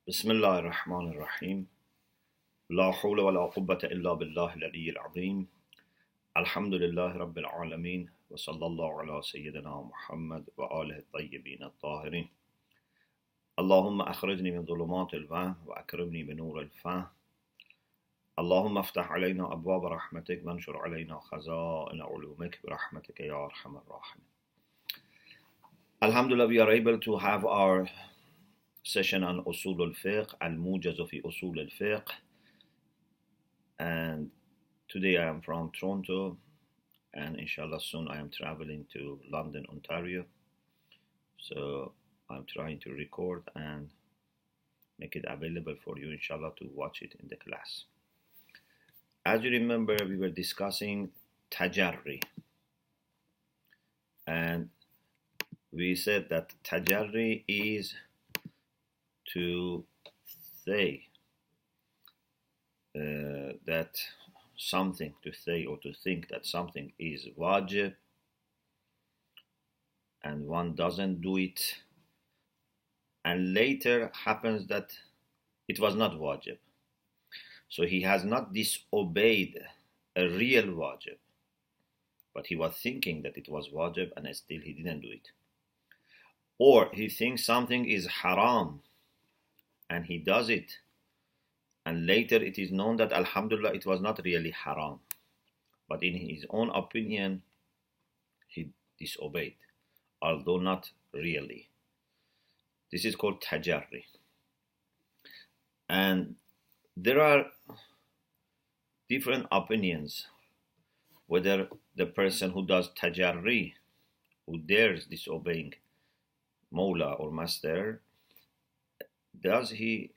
بسم الله الرحمن الرحيم لا حول ولا قوة إلا بالله العلي العظيم الحمد لله رب العالمين وصلى الله على سيدنا محمد وآله الطيبين الطاهرين اللهم أخرجني من ظلمات الوهم وأكرمني بنور الفهم اللهم افتح علينا أبواب رحمتك وانشر علينا خزائن علومك برحمتك يا أرحم الراحمين. Alhamdulillah, we are able to have our session on Usul al-Fiqh, Al-Mujaz fi Usul al-Fiqh, and today I am from Toronto, and inshallah soon I am traveling to London, Ontario, so I'm trying to record and make it available for you inshallah to watch it in the class. As you remember, we were discussing tajarri, and we said that tajarri is to say that something, to say or to think that something is wajib and one doesn't do it, and later happens that it was not wajib. So he has not disobeyed a real wajib, but he was thinking that it was wajib and still he didn't do it. Or he thinks something is haram and he does it, and later it is known that alhamdulillah it was not really haram, but in his own opinion he disobeyed, although not really. This is called tajarri. And there are different opinions whether the person who does tajarri, who dares disobeying Mawla or Master, does he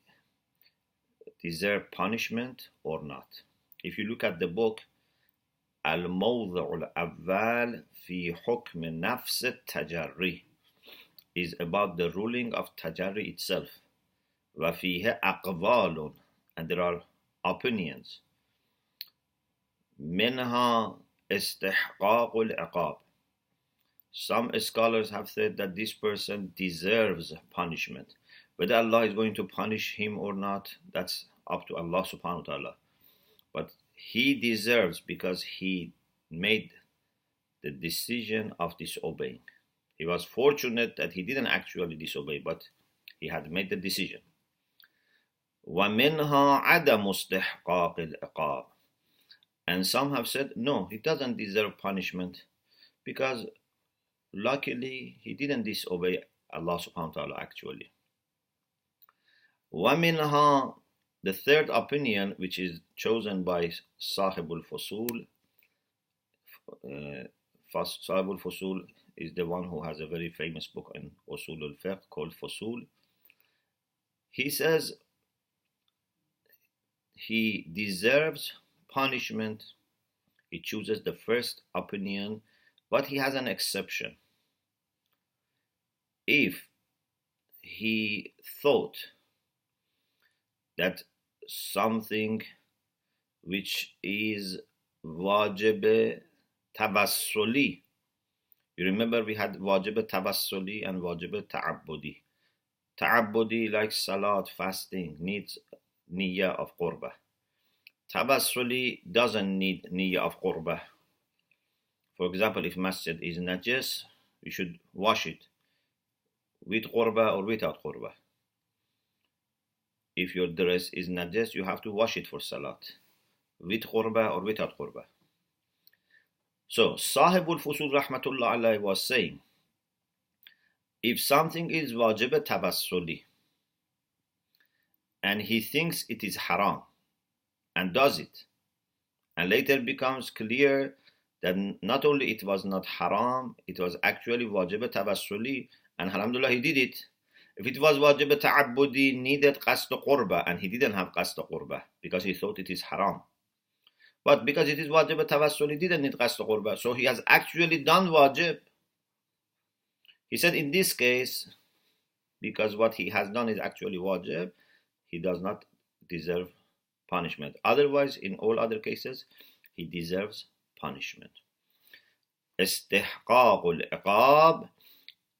deserve punishment or not? If you look at the book Al-Mawdhu al-Awwal fi Hukm Nafs al-Tajarri, is about the ruling of tajarri itself. وَفِيهِ أَقْوَالٌ, and there are opinions. مِنْهَا إِسْتِحْقَاقُ الْعِقَابِ. Some scholars have said that this person deserves punishment. Whether Allah is going to punish him or not, that's up to Allah subhanahu wa ta'ala. But he deserves because he made the decision of disobeying. He was fortunate that he didn't actually disobey, but he had made the decision. وَمِنْهَا عَدَمُ اسْتِحْقَاقِ الْعِقَابِ. And some have said, no, he doesn't deserve punishment because luckily he didn't disobey Allah subhanahu wa ta'ala actually. وَمِنْهَا, the third opinion, which is chosen by Sahib al-Fusul. Sahib al-Fusul is the one who has a very famous book in Usul al-Fiqh called Fusul. He says he deserves punishment. He chooses the first opinion, but he has an exception. If he thought that something which is wajib tawassuli, you remember we had wajib tawassuli and wajib ta'abbudi. Ta'abbudi, like salat, fasting, needs niyyah of qurbah. Tawassuli doesn't need niyyah of qurbah. For example, if masjid is najis, we should wash it with qurbah or without qurbah. If your dress is najis, you have to wash it for salat, with qurbah or without qurbah. So, Sahib al-Fusul rahmatullah alayhi was saying, if something is wajib tawassuli, and he thinks it is haram, and does it, and later becomes clear that not only it was not haram, it was actually wajib tawassuli, and alhamdulillah he did it. If it was wajib ta'abbudi, needed qasd qurbah, and he didn't have qasd qurbah because he thought it is haram. But because it is wajib tawassul, he didn't need qasd qurbah, so he has actually done wajib. He said in this case, because what he has done is actually wajib, he does not deserve punishment. Otherwise, in all other cases, he deserves punishment. Istihqaq al-iqab,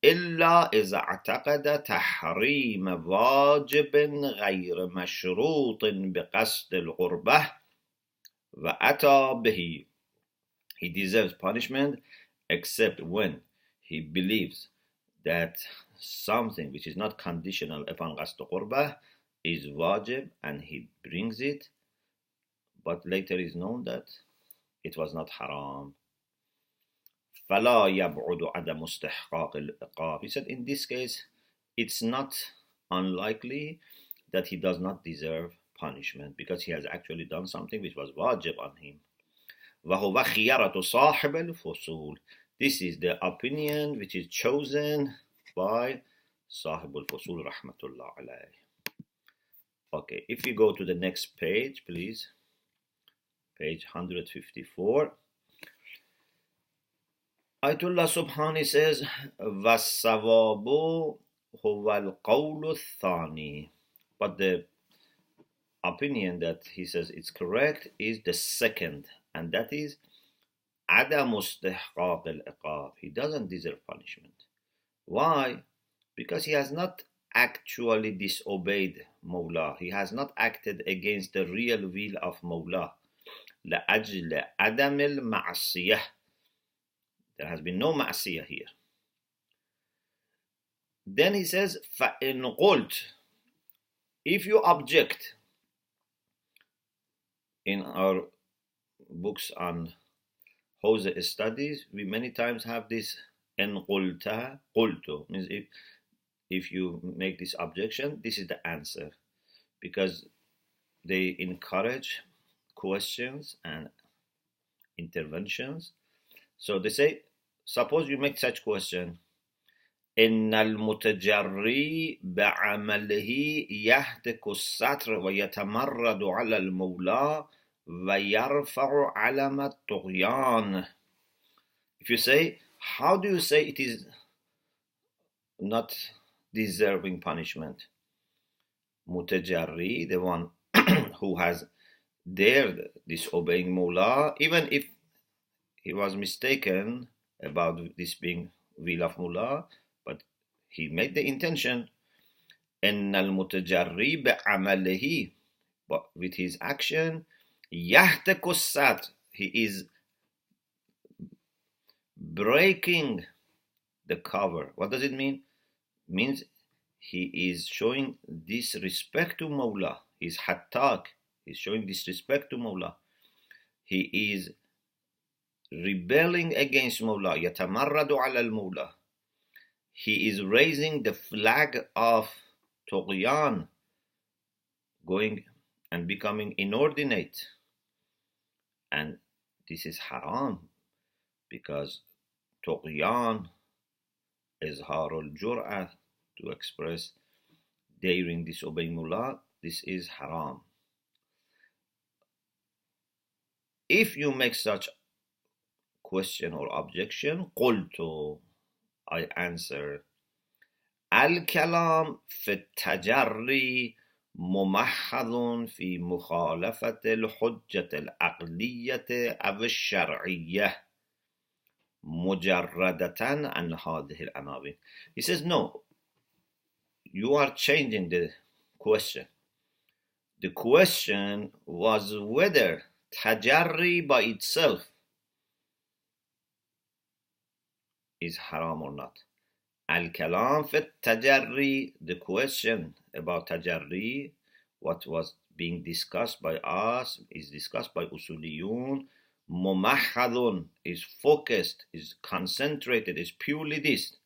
إلا إذا اعتقد تحريم واجب غير مشروط بقصد القربة وأتى به. He deserves punishment except when he believes that something which is not conditional upon qasd qurbah is wajib and he brings it, but later is known that it was not haram. فلا يبعد عدم استحقاق العقاب. He said in this case it's not unlikely that he does not deserve punishment because he has actually done something which was wajib on him. وهو خيارة صاحب الفصول. This is the opinion which is chosen by صاحب الفصول رحمة الله عليه. Okay, if we go to the next page, please. Page 154. Ayatollah Subhani says, وَالصَّوَابُ هُوَ الْقَوْلُ الثَّانِي. But the opinion that he says it's correct is the second, and that is عدم استحقاق العقاب. He doesn't deserve punishment. Why? Because he has not actually disobeyed Mawla. He has not acted against the real will of Mawla. لأجل عدم المعصية. There has been no ma'asiyah here. Then he says, فَإِنْ قُلْتُ. If you object, in our books on Hawza studies, we many times have this إِنْ قُلْتَ قُلْتُ. Means if you make this objection, this is the answer. Because they encourage questions and interventions. So they say, suppose you make such question, إن المتجري بعمله يهتك الستر ويتمرد على المولى ويرفع علم الطغيان. If you say, how do you say it is not deserving punishment? Mutajarri, the one who has dared disobeying Mawla, even if he was mistaken about this being will of Mawla, but he made the intention. إن المتجري بعمله, but with his action, يهتك الستر, he is breaking the cover. What does it mean? It means he is showing disrespect to Mawla. He's hattak. He's showing disrespect to Mawla. He is rebelling against Mawla. يتمرد على المولى. He is raising the flag of Tughyan, going and becoming inordinate. And this is haram because Tughyan is harul jur'ah, to express daring disobeying Mullah. This is haram. If you make such question or objection, قلت, I answer, الكلام في التجري ممحض في مخالفة الحجة العقلية أو الشرعية مجردة عن هذه العناوين. He says, no, you are changing the question. The question was whether tajarri by itself is haram or not. Al-kalam fi tajarri, the question about tajarri, what was being discussed by us, is discussed by usuliyun. Mumahadun is focused, is concentrated, is purely this.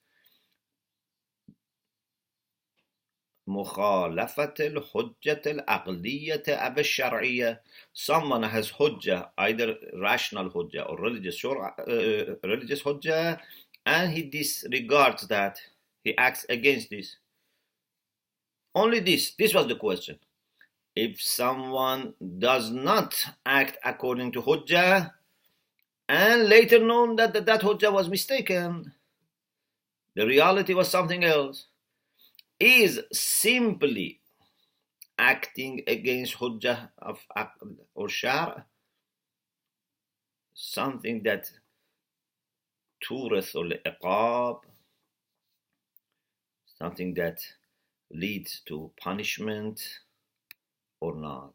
مخالفة الحجة العقلية أو الشرعية. Someone has hujjah, either rational hujjah or religious hujjah, and he disregards that. He acts against this. Only this was the question. If someone does not act according to hujjah, and later known that that hujjah was mistaken, the reality was something else, is simply acting against hujjah of aql or shar, something that turith al-iqab, something that leads to punishment or not.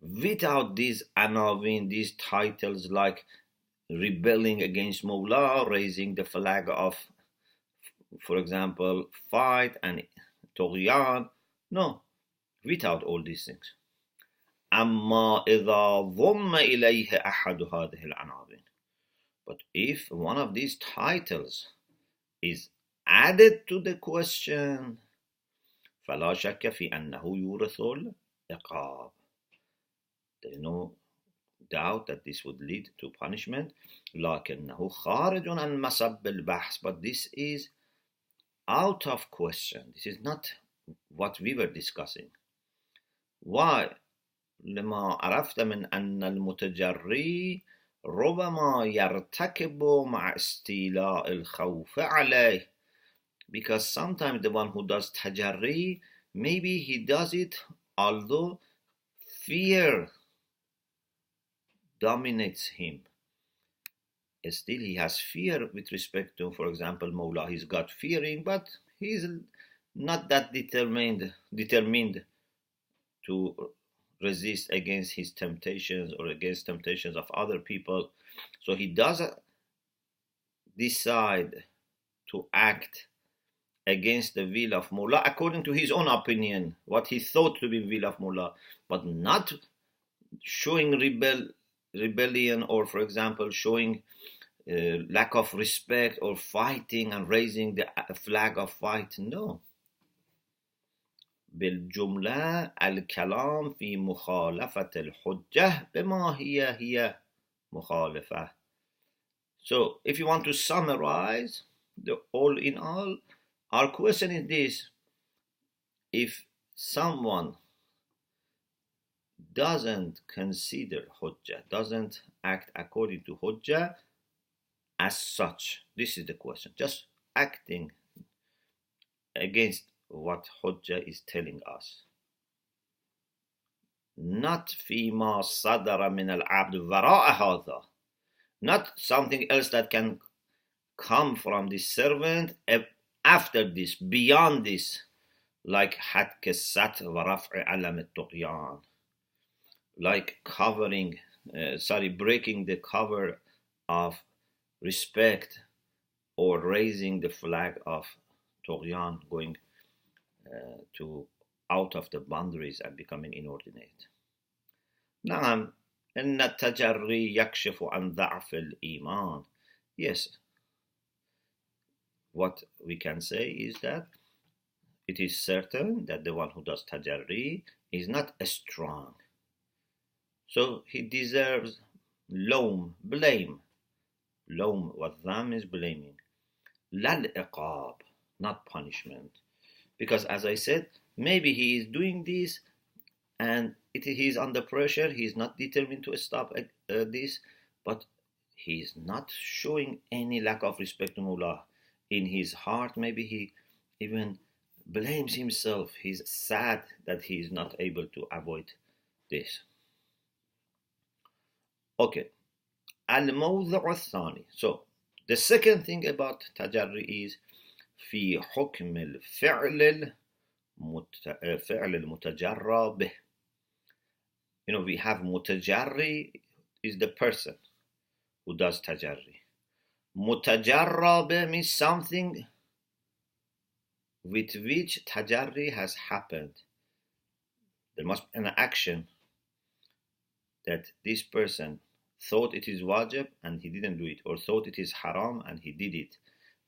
Without these anawin, these titles like rebelling against Mawla, raising the flag of, for example, fight and Tughyan, no, without all these things. أما إذا ضم إليه أحد هذه العناوين. But if one of these titles is added to the question, فلا شك في أنه يورث العقاب. There is no doubt that this would lead to punishment. لكنه خارج عن مسب البحث. But this is out of question. This is not what we were discussing. Why? لما عرفت من أن المتجري ربما يرتكب مع استيلاء الخوف عليه. Because sometimes the one who does tajarri, maybe he does it although fear dominates him. Still he has fear with respect to, for example, Mawla. He's God fearing, but he's not that determined to resist against his temptations or against temptations of other people. So he does decide to act against the will of Mawla according to his own opinion, what he thought to be will of Mawla, but not showing rebellion or, for example, showing lack of respect or fighting and raising the flag of fight. No. بالجملة الكلام في مخالفة الحجة بما هي مخالفة. So if you want to summarize the all in all, our question is this: if someone doesn't consider hujjah, doesn't act according to hujjah as such, this is the question, just acting against what hujjah is telling us, not فيما صدر من العبد وراء هذا, not something else that can come from the servant after this, beyond this, like حتك الستر ورفع علم الطغيان, like breaking the cover of respect or raising the flag of Tughyan, going to out of the boundaries and becoming inordinate. نعم إن التجري يكشف عن ضعف الإيمان. Yes, what we can say is that it is certain that the one who does tajarri is not strong. So he deserves blame. Lawm, what dham is blaming. Lal iqab, not punishment. Because as I said, maybe he is doing this and he is under pressure, he is not determined to stop this, but he is not showing any lack of respect to Mullah. In his heart, maybe he even blames himself. He's sad that he is not able to avoid this. Okay. Al-Mawdhu' al-Thani. So, the second thing about tajarri is في حكم الفعل المتجرى به. You know, we have mutajarri is the person who does tajarri. Mutajarra bih means something with which tajarri has happened. There must be an action that this person thought it is wajib and he didn't do it, or thought it is haram and he did it.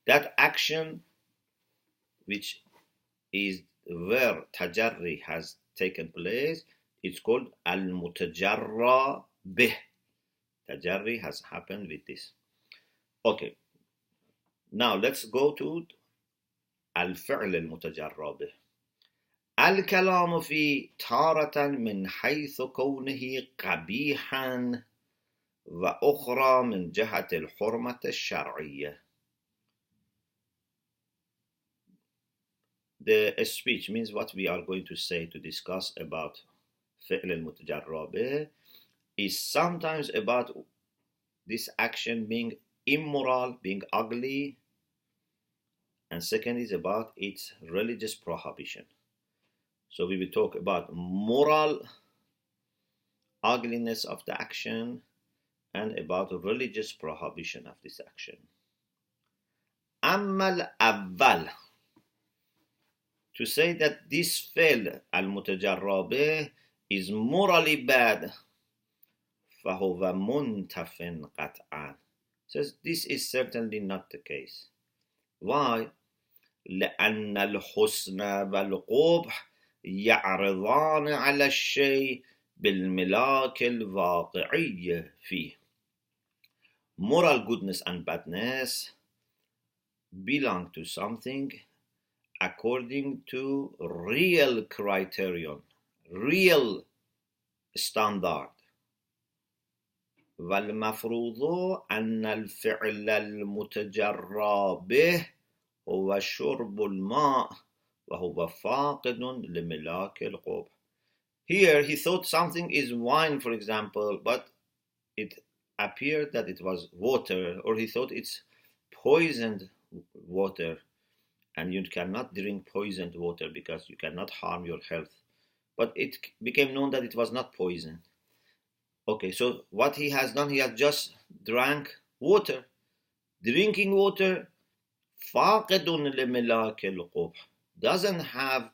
That action, which is where tajarri has taken place, it's called al-mutajarra bih. Tajarri has happened with this. Okay. Now let's go to al-fi'l al-mutajarra bih. الكلام في تارة من حيث كونه قبيحا وأخرى من جهة الحرمة الشرعية. The speech means what we are going to say, to discuss about fi'l al-mutajarra bih is sometimes about this action being immoral, being ugly, and second is about its religious prohibition. So we will talk about moral ugliness of the action and about religious prohibition of this action. أما الأول, to say that this فعل المتجرى به is morally bad, فهو منتف قطعا, says this is certainly not the case. Why? لأن الحسن والقبح يعرضان على الشيء بالملاك الواقعي فيه. Moral goodness and badness belong to something according to real criterion, real standard. والمفروض أن الفعل المتجرى به هو شرب الماء وهو فاقد لملاك القبح. Here he thought something is wine, for example, but it appeared that it was water, or he thought it's poisoned water, and you cannot drink poisoned water because you cannot harm your health. But it became known that it was not poison. Okay, so what he has done, he has just drank water. Drinking water, faqidun limilak al-qubh, doesn't have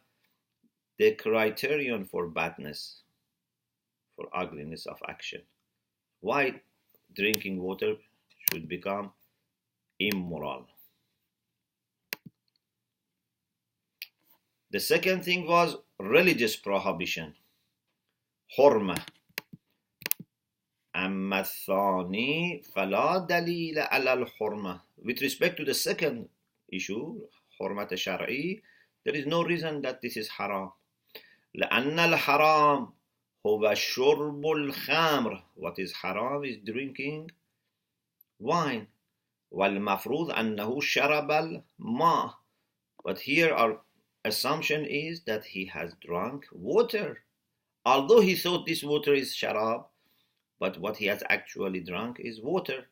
the criterion for badness, for ugliness of action. Why drinking water should become immoral? The second thing was religious prohibition, حرمة. أما الثاني فلا دليل على الحرمة. With respect to the second issue, حرمة الشرعي, there is no reason that this is haram. لأن الحرام هو شرب الخمر. What is haram is drinking wine. والمفروض أنه شرب الماء. But here our assumption is that he has drunk water. Although he thought this water is sharab, but what he has actually drunk is water.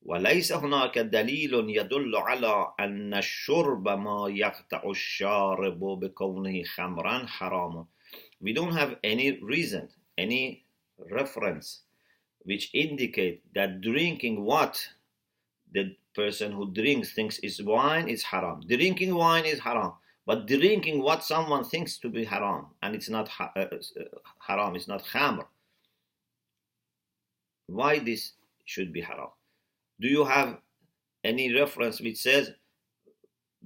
وليس هناك دليل يدل على أن الشرب ما يقطع الشارب بكونه خمرا حرام. We don't have any reason, any reference which indicate that drinking what the person who drinks thinks is wine is haram. Drinking wine is haram, but drinking what someone thinks to be haram, and it's not haram, it's not khamr. Why this should be haram? Do you have any reference which says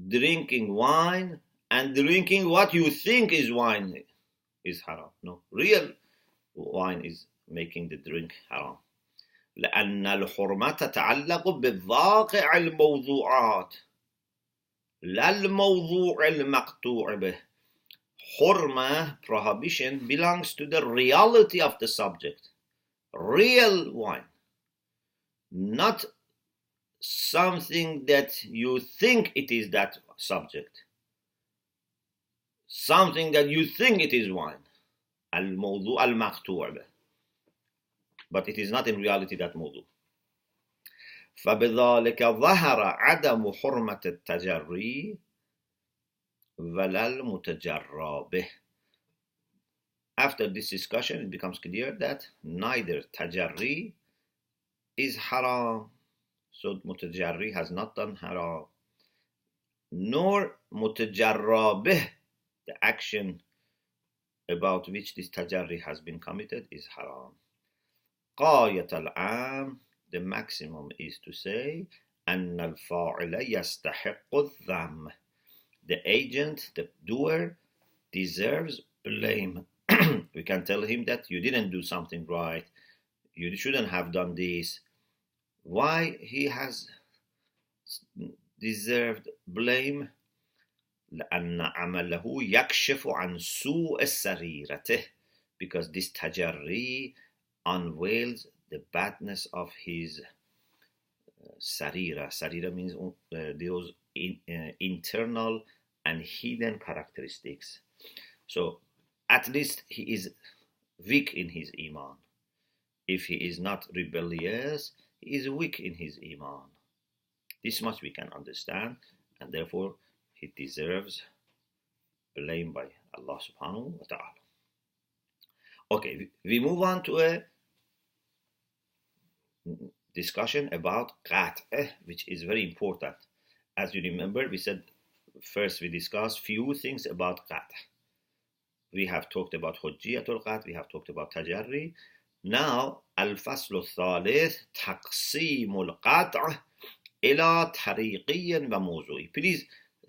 drinking wine and drinking what you think is wine is haram? No. Real wine is making the drink haram. لأن الحرمة تتعلق بواقع الموضوعات لا الموضوع المقطوع به. Hurma, prohibition, belongs to the reality of the subject. Real wine. Not something that you think it is that subject. Something that you think it is wine. الموضوع المقطوع به. But it is not in reality that موضوع. فبذلك ظهر عدم حرمة التجري ولا المتجرى به. After this discussion, it becomes clear that neither tajarri is haram, so mutajarri has not done haram, nor mutajarra bih, the action about which this tajarri has been committed, is haram. Qayat al-am, the maximum is to say, أن الفاعل يستحق الذم. The agent, the doer, deserves blame. We can tell him that you didn't do something right, you shouldn't have done this. Why he has deserved blame? لأن عمله يكشف عن سوء سريرته, because this tajarri unveils the badness of his sarira. Sarira means those internal and hidden characteristics. So at least he is weak in his iman. If he is not rebellious, he is weak in his iman. This much we can understand, and therefore he deserves blame by Allah subhanahu wa ta'ala. Okay, we move on to a discussion about qat', which is very important. As you remember, we said first we discussed few things about qat'. We have talked about hujjiyatul qat', we have talked about tajarri. Now, al-faslu al-thalith, taqsimul qat' ila tariqiyyan wa mawzu'i. Please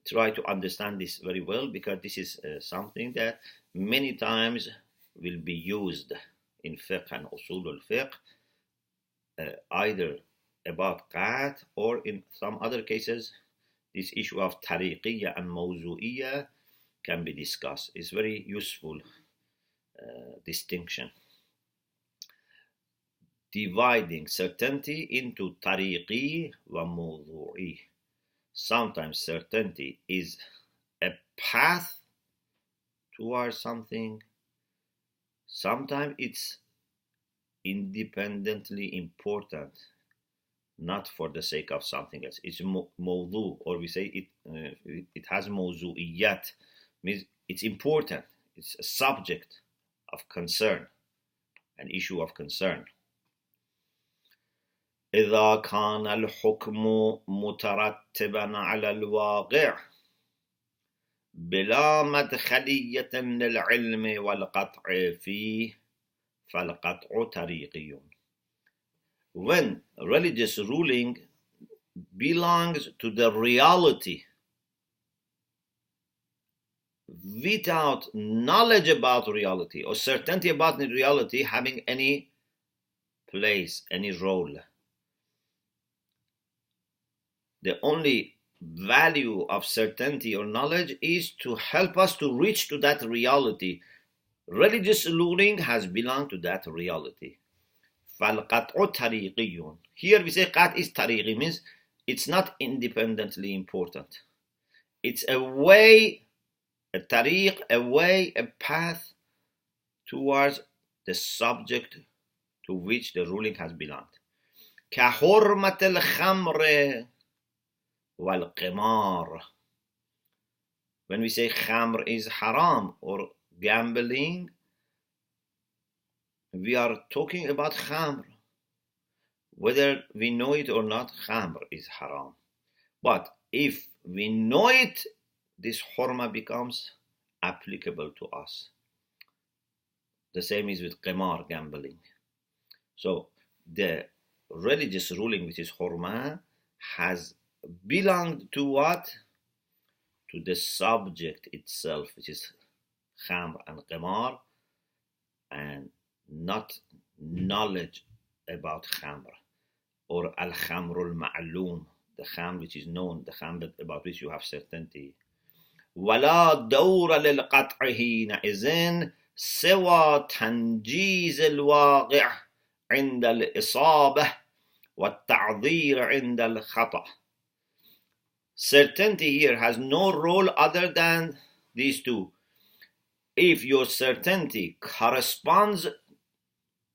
try to understand this very well, because this is something that many times will be used in fiqh and usul al-fiqh, either about qat' or in some other cases, this issue of tariqiyya and mawzu'iyya can be discussed. It's very useful distinction. Dividing certainty into tariqi wa mawdu'i. Sometimes certainty is a path towards something. Sometimes it's independently important, not for the sake of something else. It's mawdu, or we say it has mawzu'iyat, means it's important. It's a subject of concern, an issue of concern. إذا كان الحكم مترتبا على الواقع بلا مدخلية للعلم والقطع فيه فالقطع طريقي. When religious ruling belongs to the reality without knowledge about reality or certainty about the reality having any place, any role, the only value of certainty or knowledge is to help us to reach to that reality. Religious ruling has belonged to that reality. فَالْقَطْعُ طَرِيقِيٌّ. Here we say qat is tariqi, means it's not independently important. It's a way, a tariq, a way, a path towards the subject to which the ruling has belonged. كَحُرْمَةِ الْخَمْرِ وَالْقِمَارِ. When we say khamr is haram or gambling, we are talking about khamr. Whether we know it or not, khamr is haram. But if we know it, this hurma becomes applicable to us. The same is with qimar, gambling. So the religious ruling, which is hurma, has belonged to what? To the subject itself, which is khamr and qimar, and not knowledge about khamr, or al-khamrul ma'lum, the khamr which is known, the khamr about which you have certainty. وَلَا دَوْرَ لِلْقَطْعِ حِينَئِذٍ سِوَى تَنْجِيزِ الْوَاقِعِ عِنْدَ الْإِصَابَةِ وَالتَّعْذِيرِ عِنْدَ الْخَطَأِ. Certainty here has no role other than these two. If your certainty corresponds,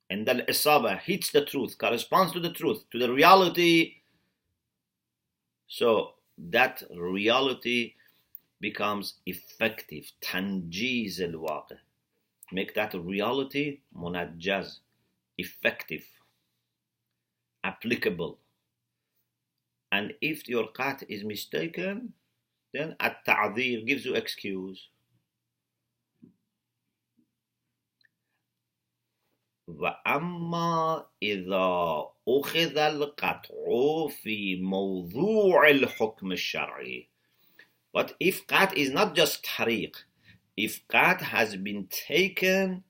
and the isaba hits the truth, corresponds to the truth, to the reality, so that reality becomes effective. Tanjiz al-waqi. Make that reality munajjaz, effective, applicable. And if your qat is mistaken, then at-ta'dhir gives you excuse. وَأَمَّا إِذَا أُخِذَ الْقَطْعُ فِي مَوْضُوعِ الْحُكْمِ الشَّرْعِي. But if qat is not just tariq, if qat has been taken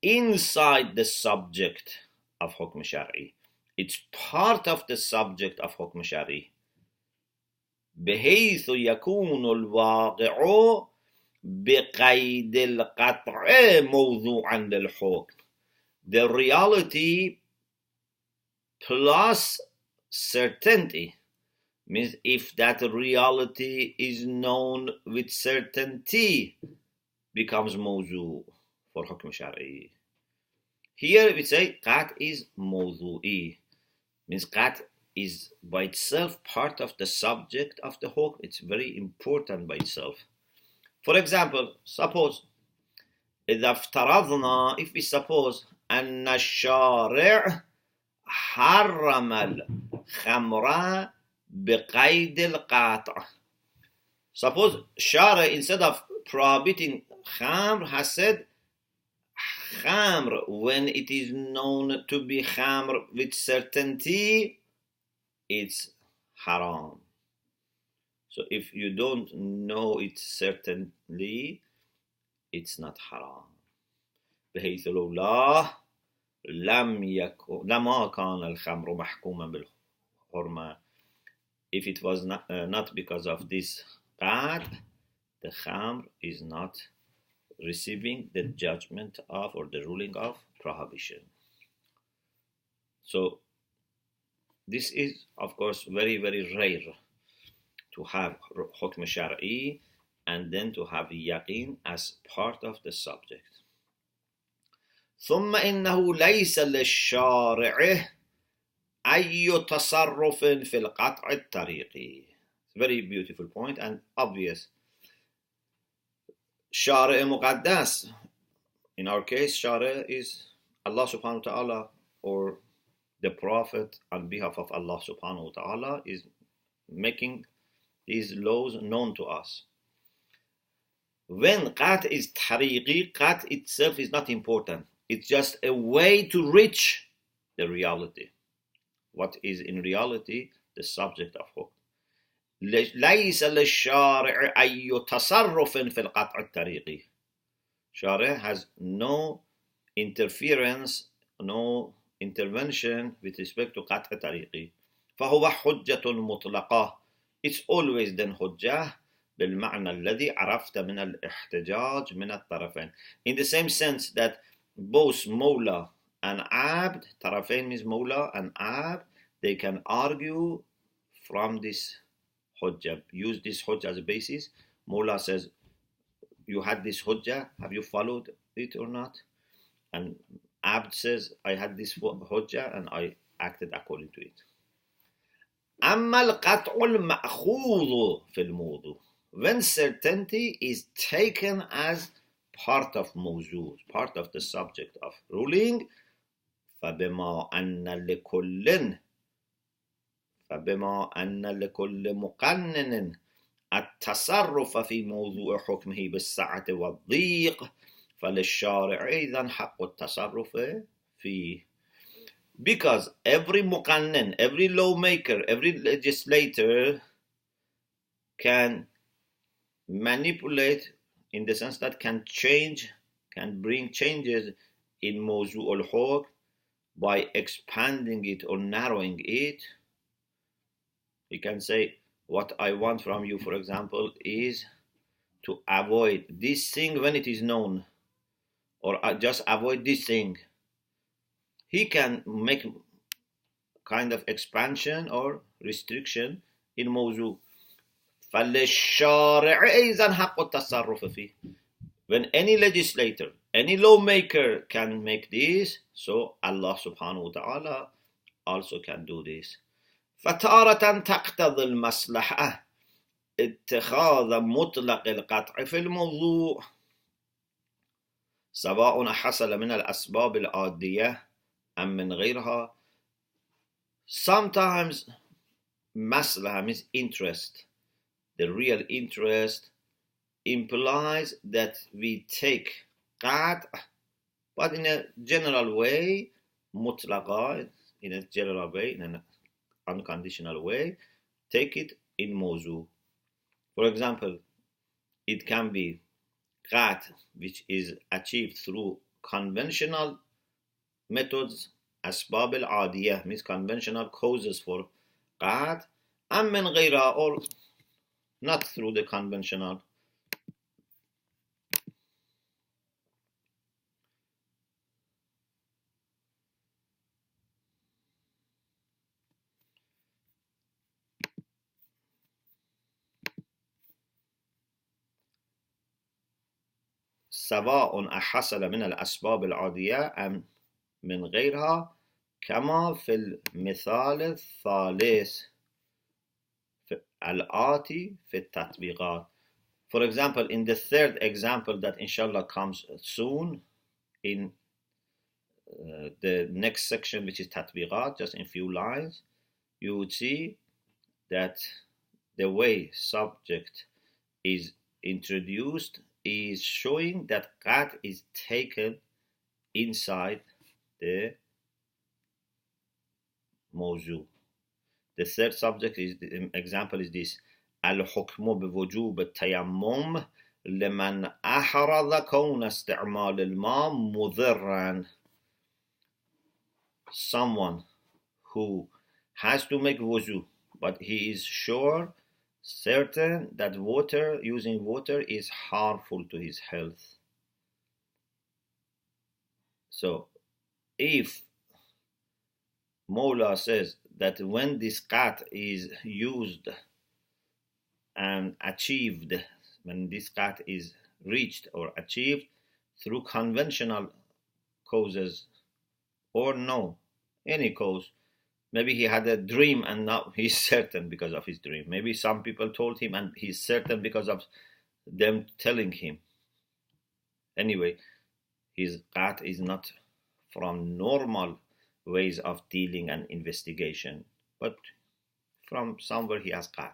inside the subject of hukm shar'i, it's part of the subject of hukm shar'i, بحيث يكون الواقع بقيد القطع موضوعا للحكم. The reality plus certainty means if that reality is known with certainty, becomes mawzu for hukm shar'i. Here we say qat is mawzu'i, means qat is by itself part of the subject of the hukm. It's very important by itself. For example, suppose إذا افترضنا, if we suppose أن الشارع حرم الخمر بقيد القطع. Suppose Shara, instead of prohibiting khamr, has said khamr when it is known to be khamr with certainty, it's haram. So if you don't know it certainly, it's not haram. بحيث لولا لما كان الخمر محكوما بالحرمة. If it was not because of this bad, the khamr is not receiving the judgment of or the ruling of prohibition. So this is, of course, very, very rare to have hukm shar'i and then to have yaqeen as part of the subject. ثم إنه ليس للشارع أي تصرف في القطع الطريقي. Very beautiful point and obvious. Shara Muqaddas, in our case, Shara is Allah subhanahu wa ta'ala, or the Prophet on behalf of Allah subhanahu wa ta'ala is making these laws known to us. When qat is tariqi, qat itself is not important. It's just a way to reach the reality. What is in reality the subject of hukm. ليس للشارع أي تصرف في القطع الطريقي. Shari has no interference, no intervention with respect to قطع طريقي. فهو حجة مطلقة. It's always then حجة بالمعنى الذي عرفت من الاحتجاج من الطرفين. In the same sense that both Mawla and Abd, طرفين means Mawla and Abd, they can argue from this hujjah, use this hujjah as a basis. Mawla says, you had this hujjah, have you followed it or not? And Abd says, I had this hujjah and I acted according to it. أما القطع المأخوذ في الموضوع, when certainty is taken as part of موضوع, part of the subject of ruling, فبما أن لكل مقنن التصرف في موضوع حكمه بالسعة والضيق فللشارع إذن حق التصرف فيه. Because every muqannin, every lawmaker, every legislator can manipulate, in the sense that can change, can bring changes in mawzu' al-hukm by expanding it or narrowing it. You can say, what I want from you, for example, is to avoid this thing when it is known, or just avoid this thing. He can make kind of expansion or restriction in mawzu'. فَلِلشَّارِعِ أَيْضًا حَقُّ التَّصَرُّفِ فِيهِ. When any legislator, any lawmaker can make this, so Allah subhanahu wa ta'ala also can do this. فَتَارَةً تَقْتَضِي الْمَصْلَحَةِ اتخاذ مطلق القطع في الموضوع سواء حصل من الأسباب العادية أم من غيرها. Sometimes maslaha means interest. The real interest implies that we take qat', but in a general way, mutlaqa, in a general way, in an unconditional way, take it in mawzu'. For example, it can be qat' which is achieved through conventional methods, asbab al-adiyah means conventional causes for qat', am min ghayra, or not through the conventional. سواء حصل من الأسباب العادية أم من غيرها كما في المثال الثالث الآتي في التطبيقات. For example, in the third example that inshallah comes soon in the next section, which is tatbiqat, just in few lines, you would see that the way subject is introduced is showing that qat is taken inside the mawzu. The third subject is the example is this: الحكم بوجوب التيمم لمن أحرز كون استعمال الماء مضرا. Someone who has to make wuzu, but he is certain that using water is harmful to his health. So if Mawla says that when this qat is used and achieved, when this qat is reached or achieved through conventional causes or no, any cause, maybe he had a dream and now he's certain because of his dream. Maybe some people told him and he's certain because of them telling him. Anyway, his qat is not from normal ways of dealing and investigation, but from somewhere he has qat.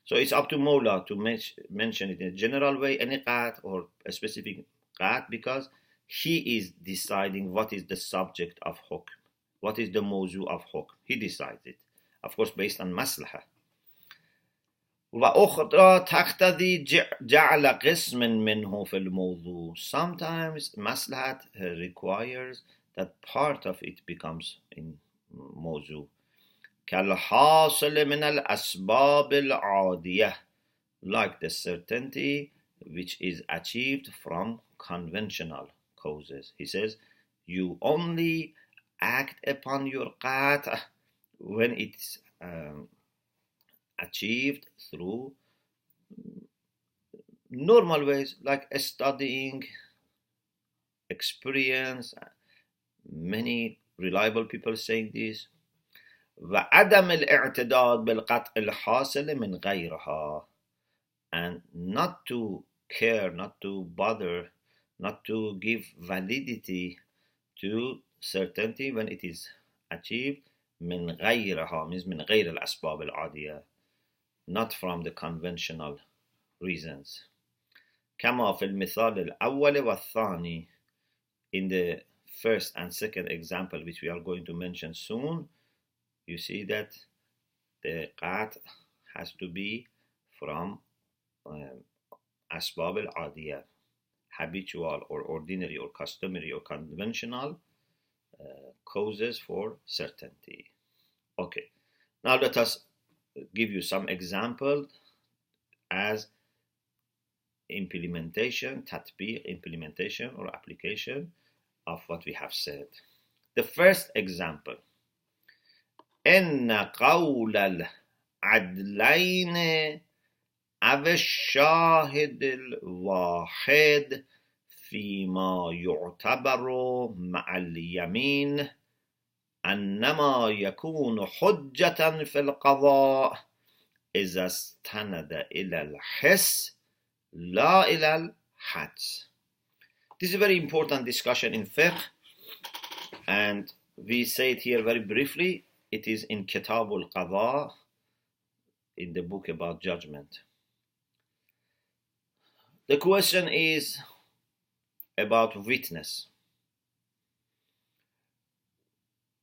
So it's up to Mawla to mention it in a general way, any qat or a specific qat, because he is deciding what is the subject of hukm, what is the mawzu of hukm. He decides it, of course, based on maslaha. وأخرى تقتضي جعل قسم منه في الموضوع. Sometimes maslahat requires that part of it becomes in mawzu. كالحاصل من الأسباب العادية, like the certainty which is achieved from conventional causes. He says, you only act upon your qat when it's achieved through normal ways, like studying, experience. Many reliable people saying this. وعدم الاعتداد بالقطع الحاصل من غيرها, and not to care, not to bother, not to give validity to certainty when it is achieved من غيرها means من غير الأسباب العادية, not from the conventional reasons. كما في المثال الأول والثاني, in the first and second example which we are going to mention soon, you see that the qat has to be from asbab al-adiyah, habitual or ordinary or customary or conventional causes for certainty. Okay, now let us give you some examples as implementation, tatbiq, implementation or application of what we have said. The first example: إن قول العدلين أو الشاهد الواحد فيما يعتبر مع اليمين أنما يكون حجة في القضاء إذا استند إلى الحس لا إلى الحدس. This is a very important discussion in fiqh, and we say it here very briefly. It is in Kitab al-Qadha, in the book about judgment. The question is about witness.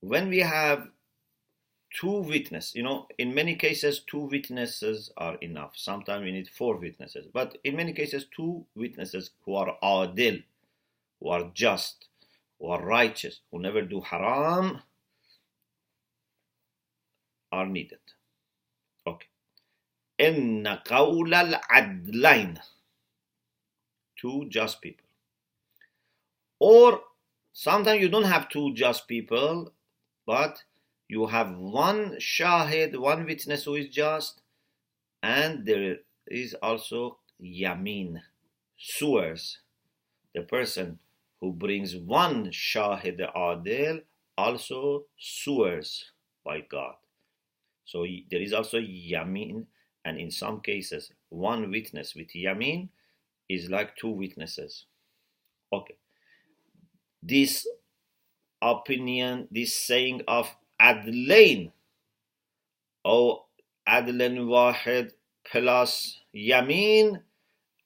When we have two witnesses, in many cases 2 witnesses are enough. Sometimes we need 4 witnesses, but in many cases 2 witnesses who are adil, who are just, who are righteous, who never do haram, are needed. Okay. إن قول العدلين, 2 just people. Or sometimes you don't have 2 just people, but you have 1 shahid, 1 witness who is just, and there is also yamin, swears. The person who brings 1 shahid adil also swears by God. So there is also yamin, and in some cases, one witness with yamin is like two witnesses. Okay. This opinion, this saying of adlain, or adlan wahid plus yamin,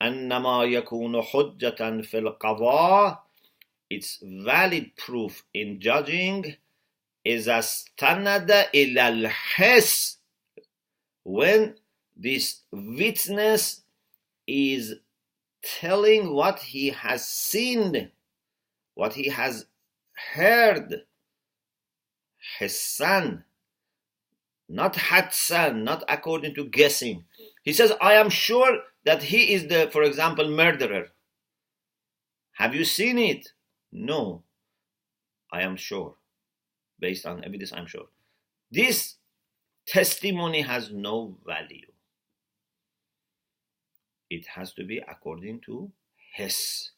أنما يكون حجة في القضاء, it's valid proof in judging, إذا استند إلى الحس, when this witness is telling what he has seen, what he has heard, حسان, not hadsan, not according to guessing. He says, I am sure that he is the, for example, murderer. Have you seen it? No. I am sure. Based on evidence, I'm sure. This testimony has no value. It has to be according to his.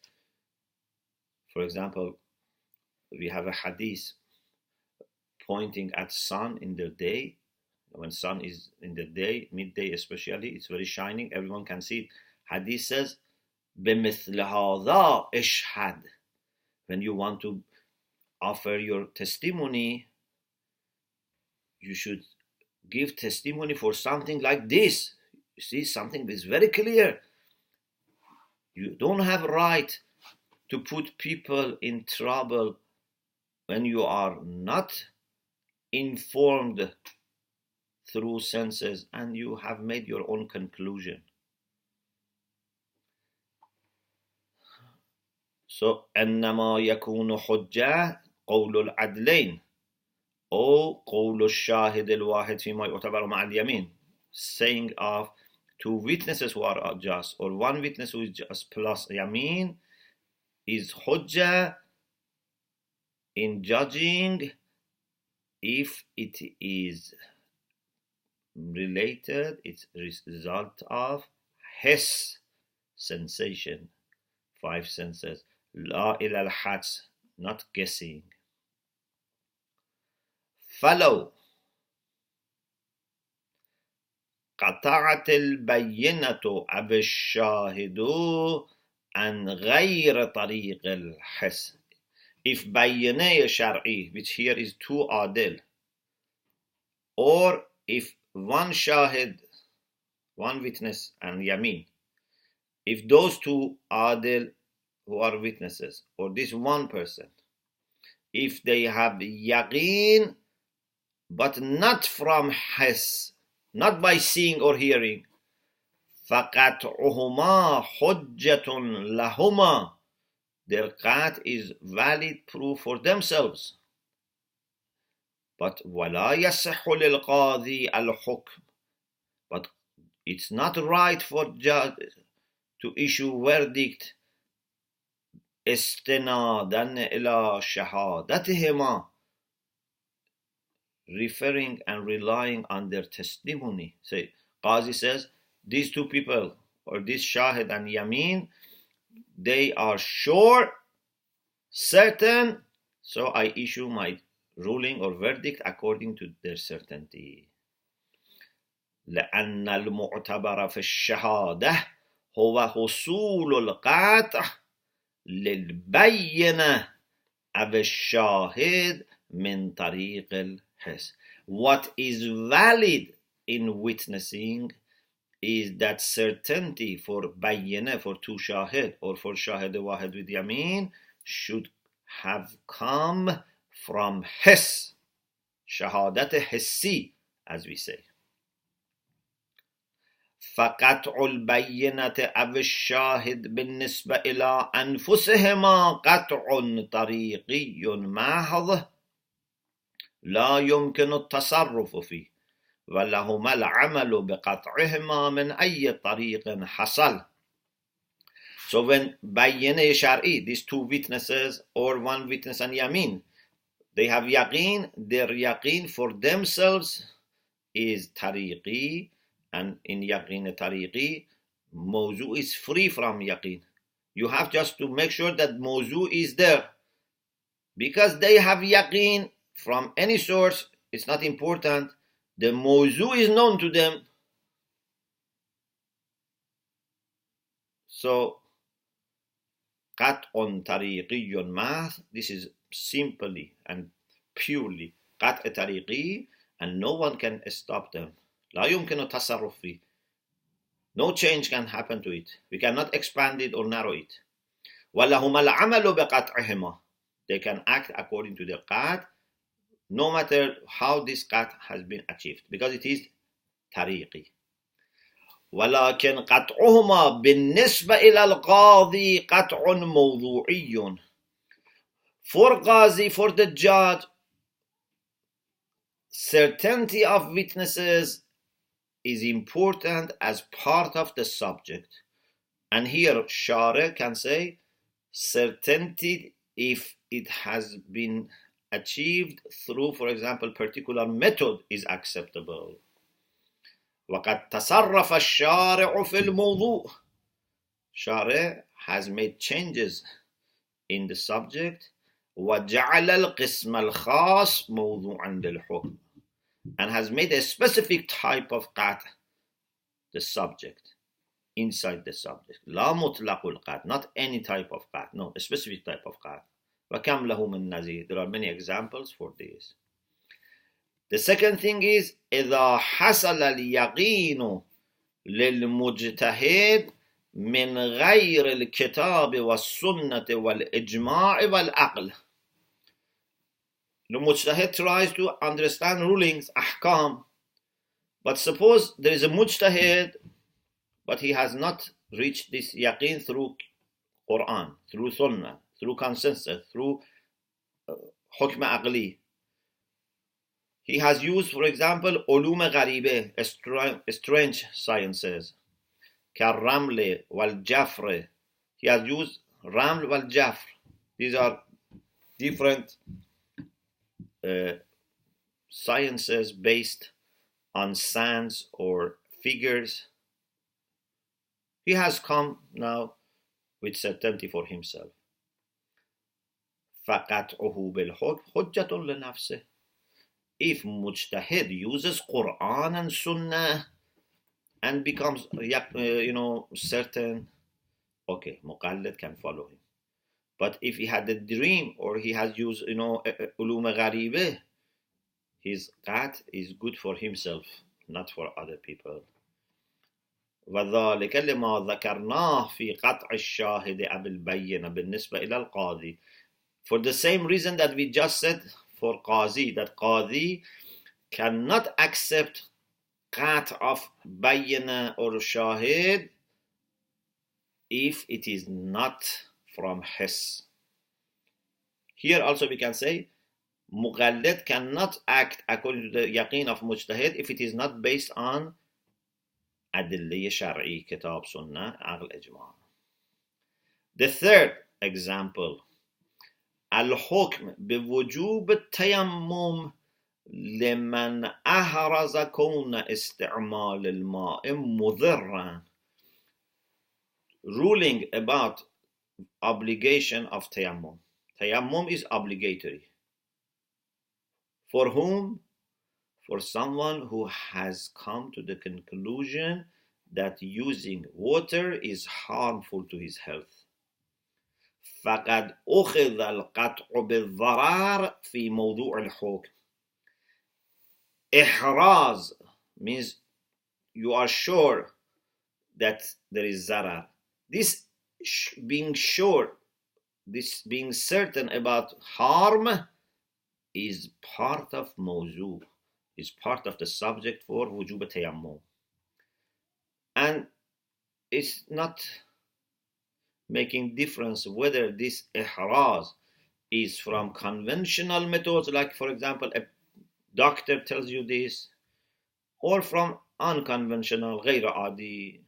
For example, we have a hadith pointing at sun in the day. When sun is in the day, midday especially, it's very shining, everyone can see it. Hadith says, بِمِثْلِ هَذَا إِشْهَدْ. When you want to offer your testimony, you should give testimony for something like this. You see, something is very clear. You don't have a right to put people in trouble when you are not informed through senses and you have made your own conclusion. So, إنما يكون حجة قول العدلين أو قول الشاهد الواحد فيما يعتبر مع اليمين, saying of two witnesses who are just, or one witness who is just plus yamin, is hujjah in judging if it is related, it's result of his sensation, five senses, la ila al-hads, not guessing. فلو قطعت البينة أو الشاهد عن غير طريق الحس, if بينة شرعي, which here is two adil, or if one shahid, one witness and yamin, if those two adil who are witnesses, or this one person, if they have yaqeen but not from his, not by seeing or hearing, فَقَطْعُهُمَا حُجَّةٌ لَهُمَا, their qat is valid proof for themselves. But وَلَا يَصِحُّ لِلْقَاضِي الْحُكْمِ, but it's not right for judge to issue verdict استنادا إلى شهادتهما, referring and relying on their testimony. Say, Qazi says, these two people, or this Shahid and Yamin, they are sure, certain, so I issue my ruling or verdict according to their certainty. لأن المعتبر في الشهادة هو حصول القطع للبينة أو الشاهد من طريق الحس. What is valid in witnessing is that certainty for bayyinah, for two shahid, or for shahid wahid with yamin, should have come from his, shahadat hissi, as we say. فقطع البينة أو الشاهد بالنسبة إلى أنفسهما قطع طريقي محض لا يمكن التصرف فيه ولهما العمل بقطعهما من أي طريق حصل. So when بينة شرعي, these two witnesses or one witness and yamin, they have yaqeen, their yaqeen for themselves is tariqi, and in yaqeen tariqi, mawzu is free from yaqeen. You have just to make sure that mawzu is there, because they have yaqeen from any source, it's not important. The mawzu is known to them. So, قطع طريقي محض, this is simply and purely قطع طريقي, and no one can stop them. لا يمكن التصرف فيه. No change can happen to it. We cannot expand it or narrow it. ولهم العمل بقطعهما. They can act according to the qat, no matter how this qat has been achieved, because it is طريقي. ولكن قطعهما بالنسبة إلى القاضي قطع موضوعي. For qazi, for the judge, certainty of witnesses is important as part of the subject. And here Shari can say certainty if it has been achieved through, for example, particular method is acceptable. وقد تصرف الشارع في الموضوع. Shari has made changes in the subject. وجعل القسم الخاص موضوعا للحكم, and has made a specific type of qat the subject, inside the subject. لا مطلق القat, not any type of qat, no, a specific type of qat. وكم له من نظير. There are many examples for this. The second thing is إذا حصل اليقين للمجتهد من غير الكتاب والسنة والإجماع والعقل. The mujtahid tries to understand rulings, ahkam, but suppose there is a mujtahid, but he has not reached this yaqeen through Quran, through sunnah, through consensus, through hukm aqli. He has used, for example, ulum gharibe, strange sciences, كالرمل والجفر. He has used raml wal jafr. These are different sciences based on sands or figures. He has come now with certainty for himself. فقطعه بالحكم حجة لنفسه. If mujtahid uses Quran and Sunnah and becomes, certain, okay, muqallid can follow him. But if he had a dream or he has used, ulum gharibe, his qat is good for himself, not for other people. وذلك لما ذكرناه في قطع الشاهد أبي البينة بالنسبة إلى القاضي. For the same reason that we just said for qazi, that qazi cannot accept qat of bayyana or shahid if it is not from his. Here also we can say muqallid cannot act according to the yaqeen of mujtahid if it is not based on adilliya shar'i, kitab, sunnah, aql, ijma. The third example, الحكم بوجوب التيمم لمن أحرز كون استعمال الماء مضرا. Ruling about obligation of tayammum. Tayammum is obligatory. For whom? For someone who has come to the conclusion that using water is harmful to his health. فقد أخذ القطع بالضرر في موضوع الحكم. إحراز means you are sure that there is zarar. This being sure, this being certain about harm is part of mawzu, is part of the subject for wujub tayammum. And it's not making difference whether this ihraz is from conventional methods, like for example a doctor tells you this, or from unconventional غير عادي.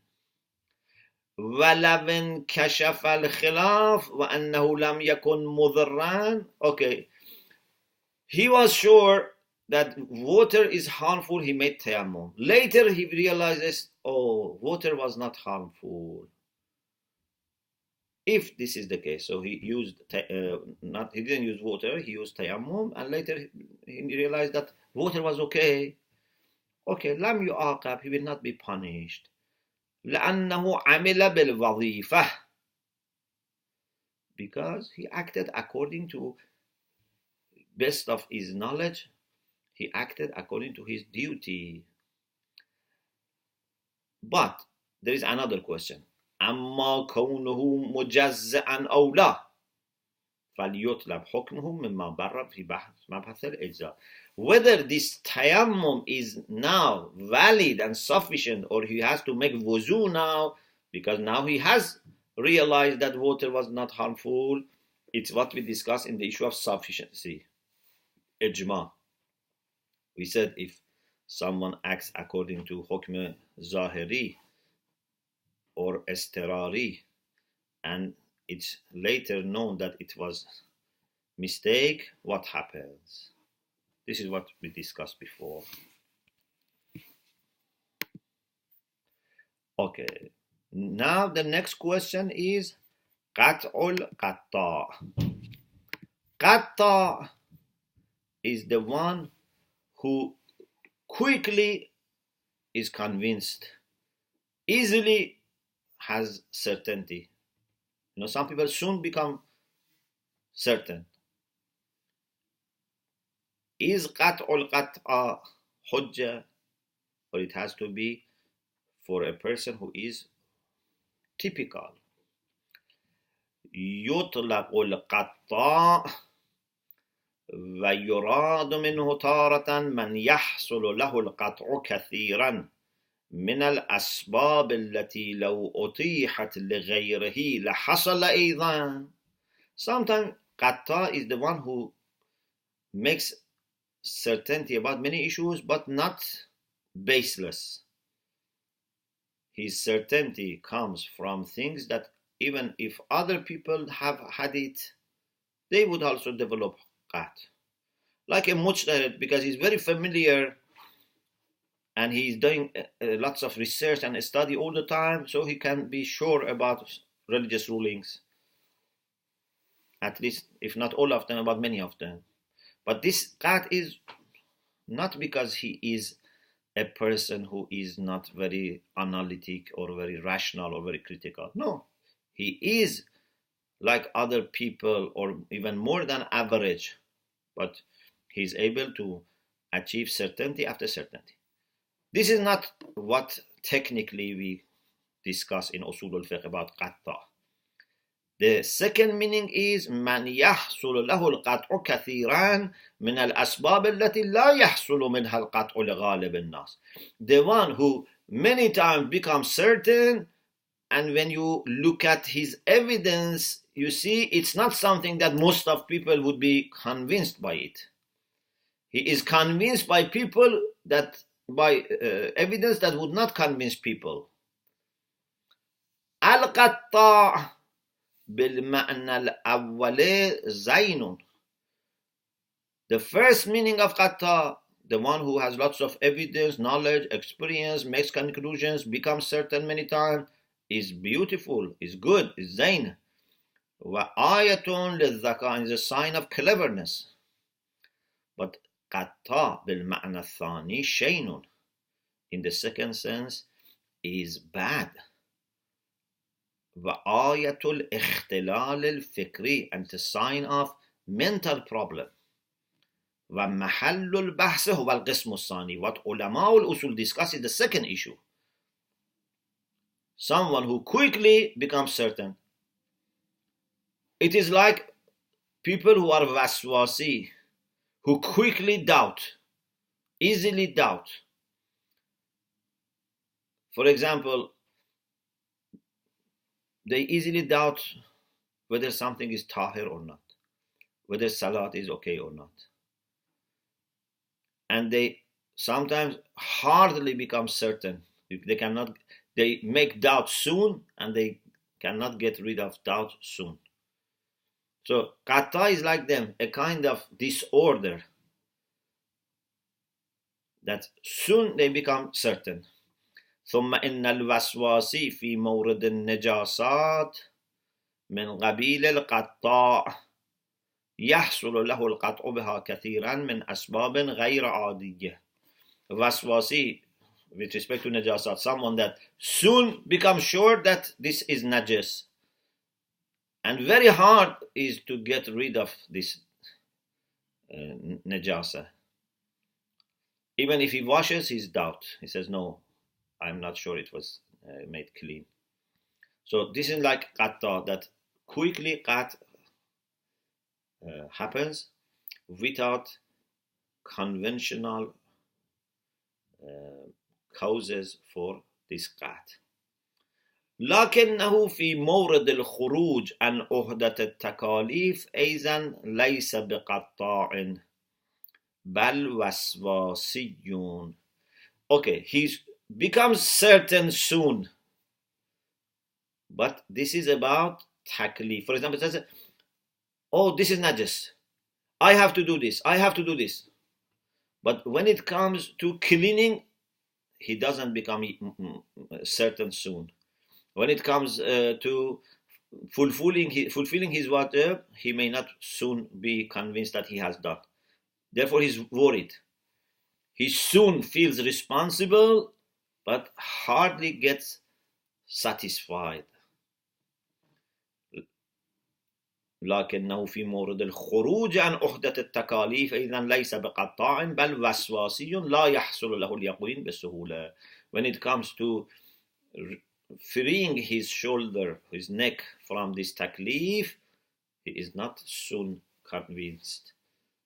ولو انكشف الخلاف وأنه لم يكن مضرا. Okay, he was sure that water is harmful, he made tayammum. Later he realizes, oh, water was not harmful. If this is the case, so he used he didn't use water, he used tayammum, and later he realized that water was okay. Okay, lam yu'aqab, he will not be punished. لأنه عمل بالوظيفة, because he acted according to best of his knowledge, he acted according to his duty. But there is another question. أما كونه مجزأ أو لا فليطلب حكمه مما بر في مبحث الإجزاء. Whether this tayammum is now valid and sufficient, or he has to make wuzu now, because now he has realized that water was not harmful. It's what we discussed in the issue of sufficiency, ijma. We said if someone acts according to hukm zahiri or estirari, and it's later known that it was mistake, what happens? This is what we discussed before. Okay, now the next question is qat'ul qatta. Qatta is the one who quickly is convinced, easily has certainty. You know, some people soon become certain. Is qat'ul qatta hujjah, or it has to be for a person who is typical? يطلق القطاع ويراد منه تارة من يحصل له القطع كثيرا من الأسباب التي لو أتيحت لغيره لحصل أيضا. Sometimes qatta is the one who makes certainty about many issues, but not baseless. His certainty comes from things that even if other people have had it, they would also develop qat. Like a mujtahid, because he's very familiar and he's doing lots of research and study all the time, so he can be sure about religious rulings. At least, if not all of them, about many of them. But this qat is not because he is a person who is not very analytic or very rational or very critical. No, he is like other people or even more than average, but he's able to achieve certainty after certainty. This is not what technically we discuss in Usul al-Fiqh about qatta. The second meaning is من يحصل له القطع كثيرا من الأسباب التي لا يحصل منها القطع لغالب الناس. The one who many times becomes certain, and when you look at his evidence, you see it's not something that most of people would be convinced by it. He is convinced by people that by evidence that would not convince people. Al-Qatta' بالمعنى الأول زين. The first meaning of qatta, the one who has lots of evidence, knowledge, experience, makes conclusions, becomes certain many times, is beautiful, is good, is zain. وآية للذكاء is a sign of cleverness. But qatta بالمعنى الثاني شين, in the second sense, is bad. وآية الاختلال الفكري, and the sign of mental problem. ومحل البحث هو القسم الثاني. What ulama al-usul discuss is the second issue. Someone who quickly becomes certain. It is like people who are waswasi, who quickly doubt, easily doubt. For example, they easily doubt whether something is tahir or not, whether salat is okay or not. And they sometimes hardly become certain. They make doubt soon, and they cannot get rid of doubt soon. So qatta is like them, a kind of disorder that soon they become certain. ثم إن الوسواس في مورد النجاسات من قبيل القطاع يحصل له القطع بها كثيرا من أسباب غير عادية. Waswasi with respect to najasat, someone that soon becomes sure that this is najas, and very hard is to get rid of this najasa. Even if he washes his doubt, he says, no, I'm not sure it was made clean. So this is like qatta, that quickly qat happens without conventional causes for this qat. لكنه في مورد الخروج عن عهدة التكاليف أيضا ليس بقطاع بل وسواسي. Okay, he becomes certain soon, but this is about taklif. For example, it says, oh, this is najis, I have to do this, I have to do this. But when it comes to cleaning, he doesn't become certain soon. When it comes to fulfilling his wajib, he may not soon be convinced that he has done. Therefore, he's worried. He soon feels responsible, but hardly gets satisfied. لكنه في مورد الخروج عن عهدة التكاليف إذن ليس بقطاع بل وسواسي لا يحصل له اليقين بسهولة. When it comes to freeing his shoulder, his neck from this taklif, he is not soon convinced.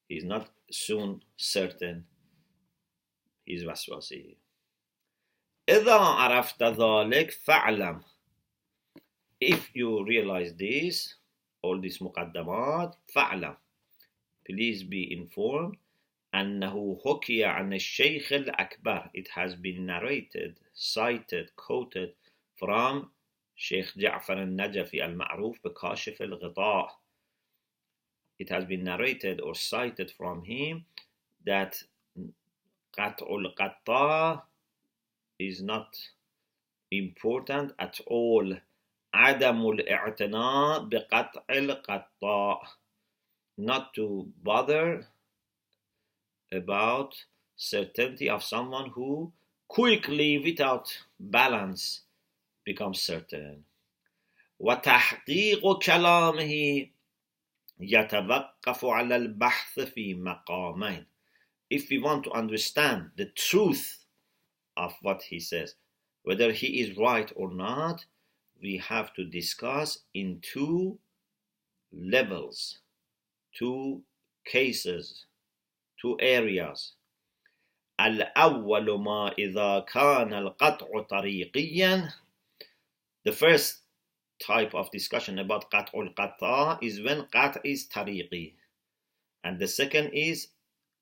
He is not soon certain. He is waswasi. إذا عرفت ذلك فاعلم. If you realize this, all these muqaddamat, فاعلم, please be informed, أنه حكي عن الشيخ الأكبر. It has been narrated, cited, quoted from Sheikh Ja'far al-Najafi al-Ma'ruf بكاشف الغطاء. It has been narrated or cited from him that qat'ul qatta is not important at all. عدم الاعتناء بقطع القطاع, not to bother about certainty of someone who quickly, without balance, becomes certain. وتحقيق كلامه يتوقف على البحث في مقامين. If we want to understand the truth of what he says, whether he is right or not, we have to discuss in two levels, two cases, two areas. الأول ما إذا كان القطع طريقيا. The first type of discussion about قطع القطع is when قطع is طريقي, and the second is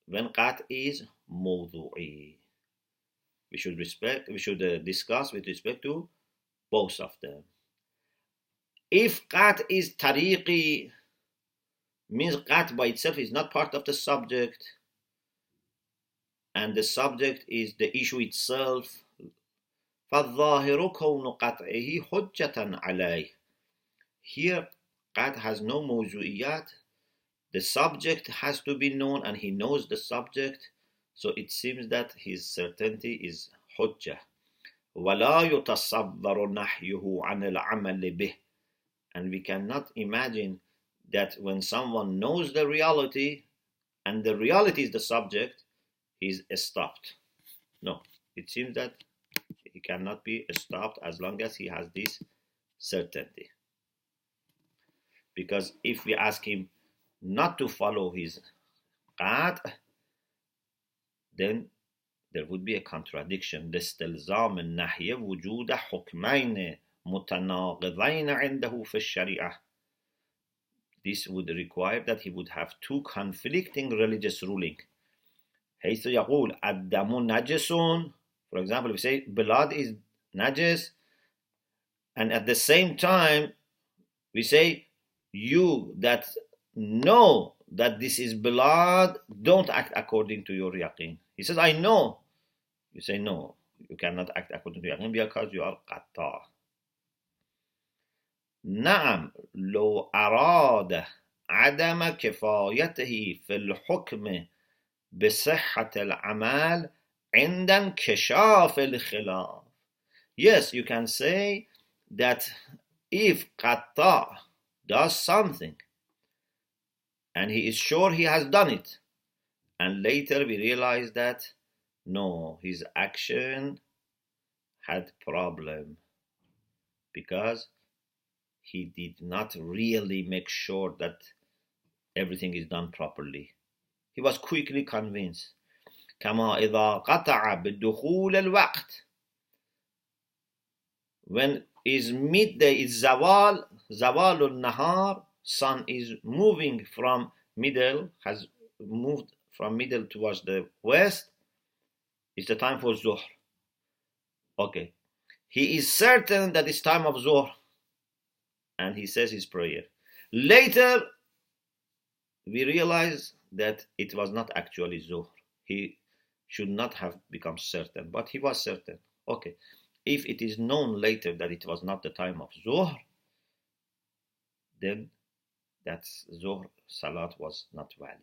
when قطع is موضوعي. We should discuss with respect to both of them. If qat is tariqi, means qat by itself is not part of the subject, and the subject is the issue itself, فَالظَّاهِرُ كَوْنُ قَطْعِهِ حُجَّةً عَلَيْهِ. Here, qat has no mawzu'iyat. The subject has to be known, and he knows the subject, so it seems that his certainty is hujjah. وَلَا يُتَصَبَّرُ نَحْيُهُ عَنِ الْعَمَلِ بِهِ. And we cannot imagine that when someone knows the reality, and the reality is the subject, he is stopped. No, it seems that he cannot be stopped as long as he has this certainty. Because if we ask him not to follow his qat, then there would be a contradiction. لاستلزام النهي وجود حكمين متناقضين عنده في الشريعة. This would require that he would have two conflicting religious rulings. حيث يقول الدم نجس. For example, we say blood is najis, and at the same time we say you that know that this is blood, don't act according to your yaqeen. He says, I know. You say, no, you cannot act according to yaqeen because you are qatta. نعم لو أراد عدم كفايته في الحكم بصحة العمل عند انكشاف الخلاف. Yes, you can say that if Qatta does something and he is sure he has done it, and later we realize that no, his action had problem because he did not really make sure that everything is done properly. He was quickly convinced. كما إذا قطع بالدخول الوقت. When is midday, is zawal al-nahar, sun is moving from middle, has moved from middle towards the west, it's the time for zuhr. Okay. He is certain that it's time of zuhr, and he says his prayer. Later, we realize that it was not actually zuhr. He should not have become certain, but he was certain. Okay. If it is known later that it was not the time of zuhr, then that zuhr salat was not valid.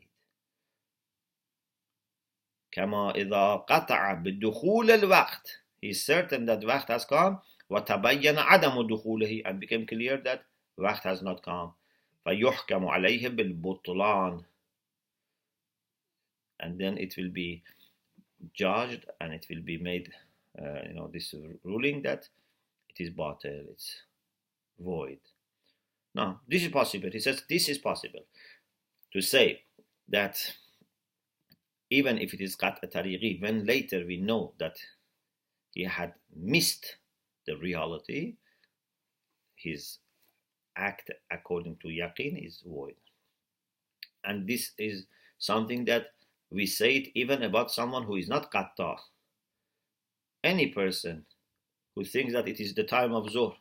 كما إذا قطع بالدخول الوقت. He is certain that waqt has come. وتبين عدم دخوله, and became clear that waqt has not come. فيحكم عليه بالبطلان. And then it will be judged and it will be made, this ruling that it is batil, it's void. Now, this is possible. He says this is possible to say that even if it is qat' tariqi, when later we know that he had missed the reality, his act according to yaqeen is void. And this is something that we say it even about someone who is not qatta. Any person who thinks that it is the time of zuhr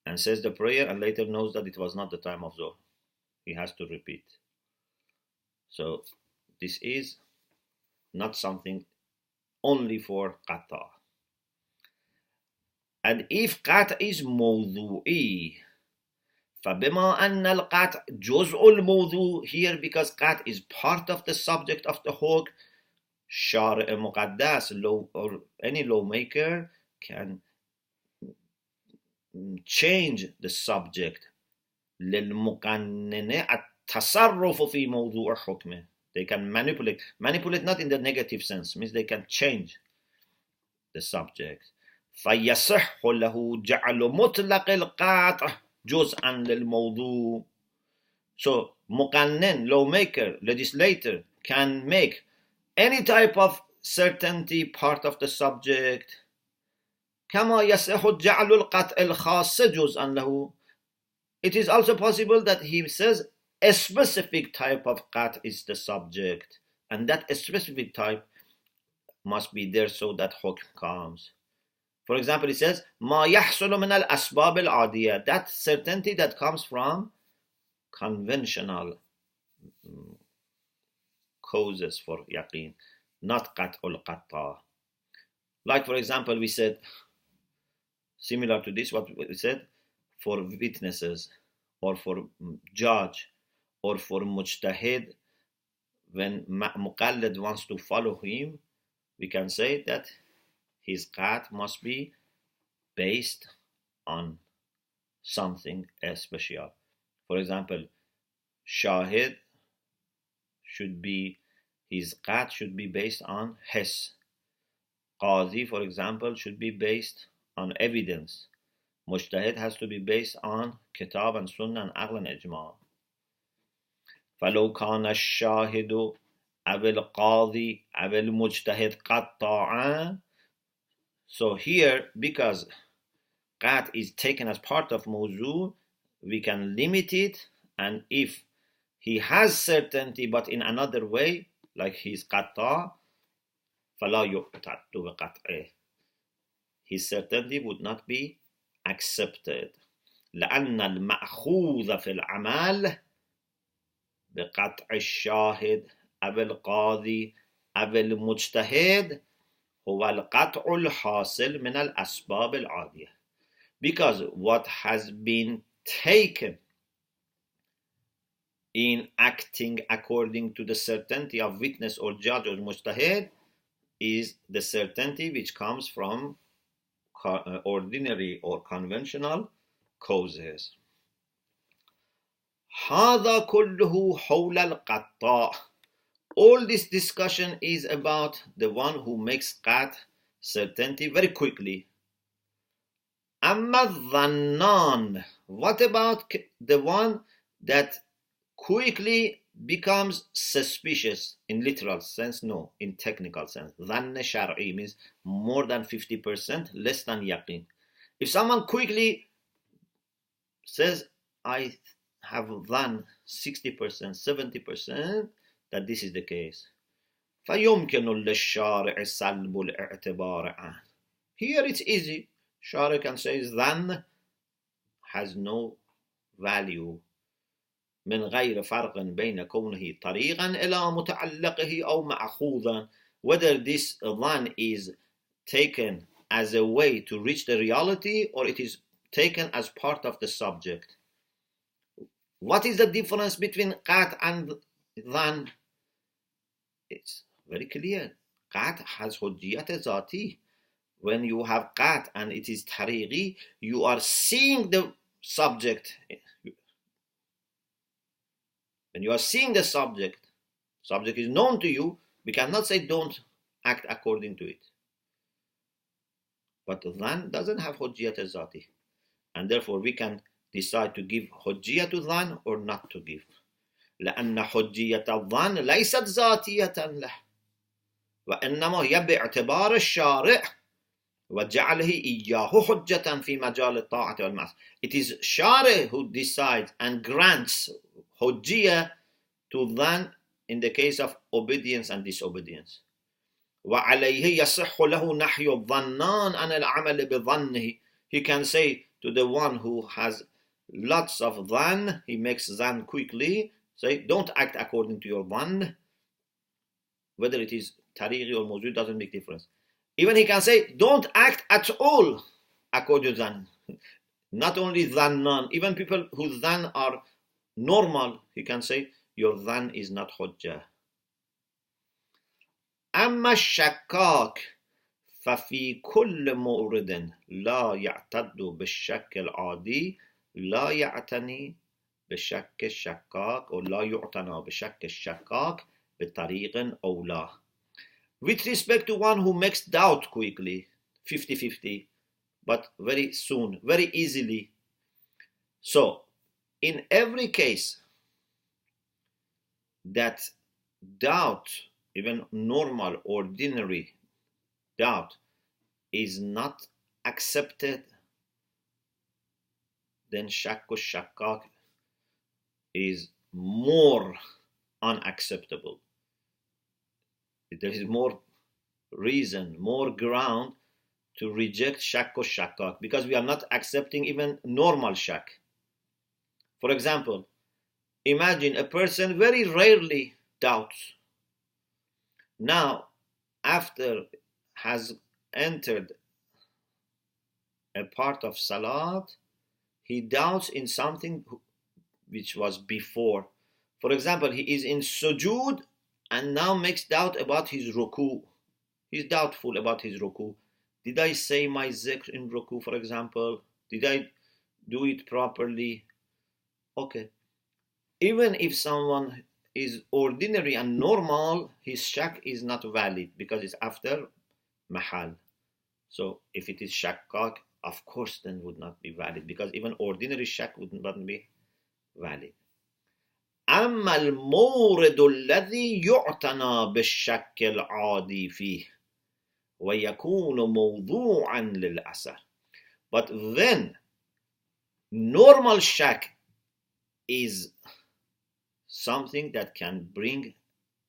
and says the prayer and later knows that it was not the time of zuhr, he has to repeat. So this is not something only for qatta. And if qat' is mawdu'i, فبما أن القطع جزء الموضوع, here because qat' is part of the subject of the hukm, شارع مقدس, law, or any lawmaker can change the subject. للمقنن التصرف في موضوع حكمه. They can manipulate not in the negative sense, means they can change the subject. فيصح له جعل مطلق القطع جزءا للموضوع. So مقنن, lawmaker, legislator, can make any type of certainty part of the subject. كما يصح جعل القطع الخاص جزءا له. It is also possible that he says a specific type of qat' is the subject, and that a specific type must be there so that hukm comes. For example, he says ما يحصل من الأسباب العادية, that certainty that comes from conventional causes for yaqeen, not qat'ul qatta. Like for example, we said, similar to this, what we said, for witnesses or for judge or for mujtahid, when muqallid wants to follow him, we can say that his qat' must be based on something special. For example, shahid should be, his qat' should be based on his. Qazi, for example, should be based on evidence. Mujtahid has to be based on kitab and sunnah and aql and ijma'. فلو كان الشاهد أو القاضي أو المجتهد قطاعا. So here, because qat' is taken as part of mawzu, we can limit it, and if he has certainty but in another way, like his qatta, فلا يقتد بقطعه, his certainty would not be accepted. لأن المأخوذ في العمل بقطع الشاهد أو القاضي أو المجتهد هو القطع الحاصل من الأسباب العادية. Because what has been taken in acting according to the certainty of witness or judge or mujtahid is the certainty which comes from ordinary or conventional causes. هذا كله حول القطاع. All this discussion is about the one who makes qat, certainty, very quickly. أما الظنان, what about the one that quickly becomes suspicious? In literal sense, no. In technical sense, ظن شرعي means more than 50%, less than yaqeen. If someone quickly says, I have done 60%, 70%, that this is the case. فيمكن للشارع سلب الاعتبار عنه. Here it's easy. Shari can say then has no value. من غير فرق بين كونه طريقا إلى متعلقه أو مأخوذا. Whether this then is taken as a way to reach the reality or it is taken as part of the subject. What is the difference between qat and then? It's very clear. Qat has hujjiyat zati. When you have qat and it is tariqi, you are seeing the subject. When you are seeing the subject is known to you, we cannot say don't act according to it. But then doesn't have hujjiyat zati. And therefore we can decide to give hujjiyat to dhan or not to give. لأن حجية الظن ليست ذاتية له وإنما هي باعتبار الشارع وجعله إياه حجة في مجال الطاعة والمعصية. It is Shari who decides and grants hujjiyah to dhan in the case of obedience and disobedience. وعليه يصح له نحي الظنان عن العمل بظنه. He can say to the one who has lots of dhan, he makes dhan quickly, say don't act according to your dhan, whether it is tariqi or mawjud doesn't make difference. Even he can say don't act at all according to dhan. Not only dhannan, even people whose dhan are normal, he can say your dhan is not hujjah. أما الشكاك ففي كل مورد لا يعتد بالشك العادي لا يعتني بشك الشكاك أو لا يعتنى بشك الشكاك بطريق أو لا. With respect to one who makes doubt quickly, 50-50, but very soon, very easily. So, in every case that doubt, even normal, ordinary doubt, is not accepted, then shakku shakkak is more unacceptable. There is more reason, more ground to reject shakku shakkak because we are not accepting even normal shak. For example, imagine a person very rarely doubts. Now, after has entered a part of salat, he doubts in something which was before. For example, he is in sujood and now makes doubt about his ruku. He's doubtful about his ruku. Did I say my zikr in ruku, for example? Did I do it properly? Okay. Even if someone is ordinary and normal, his shak is not valid because it's after mahal. So if it is shakkak, of course then would not be valid because even ordinary shak would not be valid. أما المورد الذي يعتنى بالشك العادي فيه ويكون موضوعا للأثر. But then normal shak is something that can bring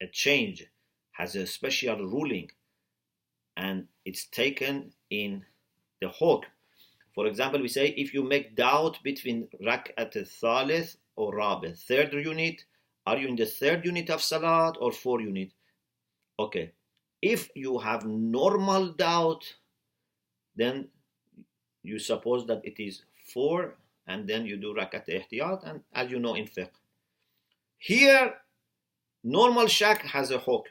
a change, has a special ruling, and it's taken in the hukm. For example, we say if you make doubt between rak'at al-thalith or rabi, third unit, are you in the third unit of salat or fourth unit? Okay, if you have normal doubt, then you suppose that it is 4 and then you do rakat ihtiyat, and as you know in fiqh. Here, normal shak has a hukm,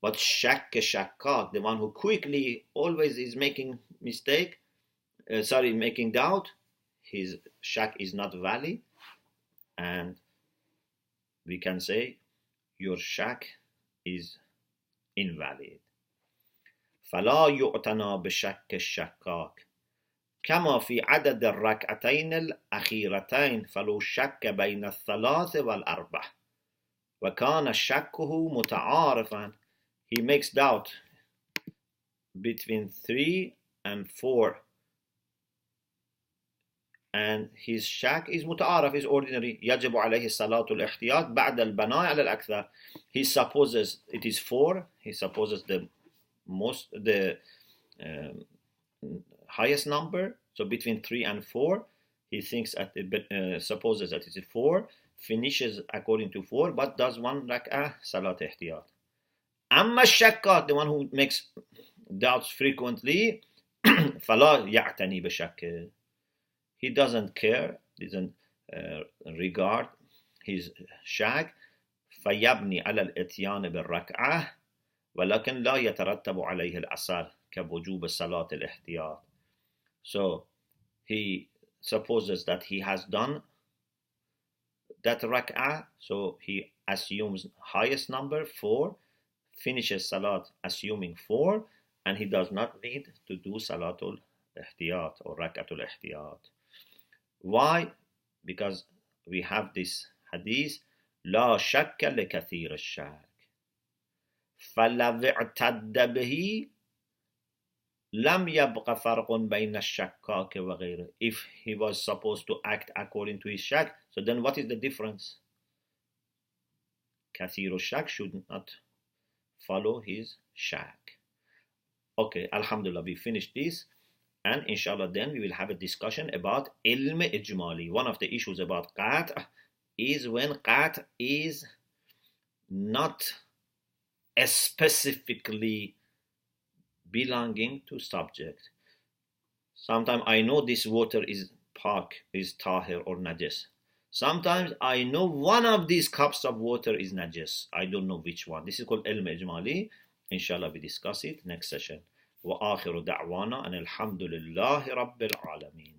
but shak shakkak, the one who quickly always is making mistake, making doubt, his shak is not valid, and we can say your shak is invalid. فلا يعتنى بشك الشكاك كما في عدد الركعتين الأخيرتين فلو شك بين الثلاث والأربع وكان شكه متعارفا. He makes doubt between 3 and 4, and his shak is متعارف, is ordinary. يجب عليه الصلاة الاحتياط بعد البناء على الأكثر. He supposes it is 4. He supposes the highest number, so between 3 and 4. He thinks supposes that it is 4, finishes according to 4, but does 1 rak'ah salat ihtiyat. Amma shakkat, the one who makes doubts frequently, فلا يعتني بشك. He doesn't care, doesn't regard his shak. فيبني على الاتيان بالركعة ولكن لا يترتب عليه الأثر كوجوب صلاة الاحتياط. So he supposes that he has done that rak'ah, so he assumes highest number 4, finishes salat assuming 4, and he does not need to do salatul ihtiyat or rak'atul ihtiyat. Why? Because we have this hadith, لا شك لكثير الشك فلو اعتد به لم يبق فرق بين الشكاك وغيره. If he was supposed to act according to his shak, so then what is the difference? كثير الشك should not follow his shak. Okay, alhamdulillah, we finished this, and inshallah then we will have a discussion about ilm ijmali. One of the issues about qat' is when qat' is not specifically belonging to subject. Sometimes I know this water is pak, is tahir or najis. Sometimes I know one of these cups of water is najis. I don't know which one. This is called ilm ijmali. Inshallah we discuss it next session. وآخر دعوانا أن الحمد لله رب العالمين.